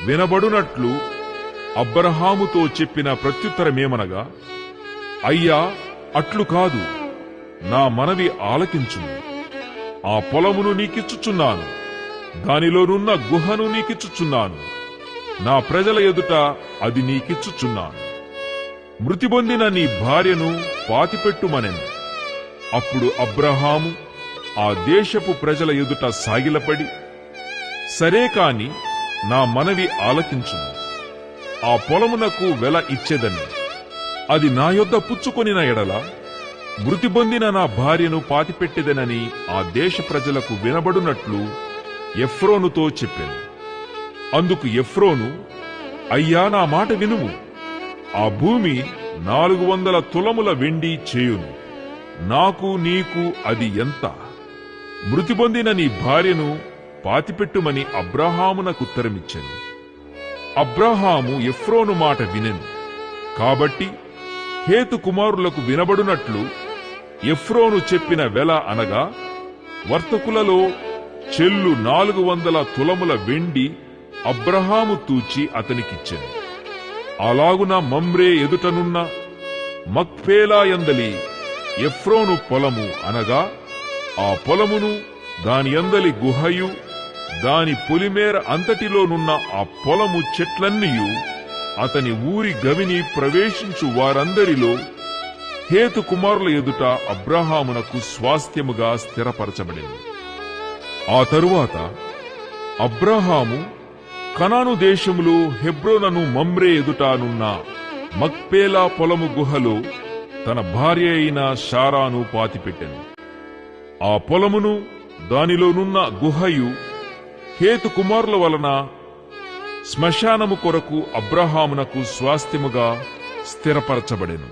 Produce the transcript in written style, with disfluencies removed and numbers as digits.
వినబడునట్లు అబ్రహాముతో చెప్పిన ప్రత్యుత్తరమేమనగా, అయ్యా, అట్లు కాదు, నా మనవి ఆలకించుము. ఆ పొలమును నీకిచ్చుచున్నాను, దానిలోనున్న గుహను నీకిచ్చుచున్నాను, నా ప్రజల ఎదుట అది నీకిచ్చుచున్నాను. మృతి పొందిన నీ భార్యను పాతిపెట్టుమనెను. అప్పుడు అబ్రహాము ఆ దేశపు ప్రజల ఎదుట సాగిలపడి, సరే కాని నా మనవి ఆలకించుము. ఆ పొలమునకు వెల ఇచ్చేదని, అది నా యొద్ద పుచ్చుకొనిన ఎడల మృతి పొందిన నా భార్యను పాతిపెట్టెదనని ఆ దేశ ప్రజలకు వినబడునట్లు ఎఫ్రోనుతో చెప్పాను. అందుకు ఎఫ్రోను, అయ్యా, నా మాట వినుము. ఆ భూమి 400 తులముల వెండి చేయును. నాకు నీకు అది ఎంత? మృతి పొందిన నీ భార్యను పాతిపెట్టుమని అబ్రహామునకుత్తరమిచ్చాను. అబ్రహాము ఎఫ్రోను మాట వినెను. కాబట్టి హేతు కుమారులకు వినబడునట్లు ఎఫ్రోను చెప్పిన వెల అనగా వర్తకులలో చెల్లు 400 తులముల వెండి అబ్రహాము తూచి అతనికిచ్చెను. అలాగున మమ్రే ఎదుటనున్న మక్పేలా యందలి ఎఫ్రోను పొలము అనగా ఆ పొలమును, దాని యందలి గుహయు, దాని పొలిమేర అంతటిలోనున్న ఆ పొలము చెట్లన్నీయు అతని ఊరి గవిని ప్రవేశించు వారందరిలో హేతు కుమారుల ఎదుట అబ్రహామునకు స్వాస్థ్యముగా స్థిరపరచబడింది. ఆ తరువాత అబ్రహాము కనాను దేశములో హెబ్రోనను మమ్రే ఎదుటనున్న మక్పేలా పొలము గుహలో తన భార్య అయిన శారాను పాతిపెట్టెను. ఆ పొలమును, దానిలోనున్న గుహయు హేతు కుమారుల వలన శ్మశానము కొరకు అబ్రహామునకు స్వాస్థ్యముగా స్థిరపరచబడెను.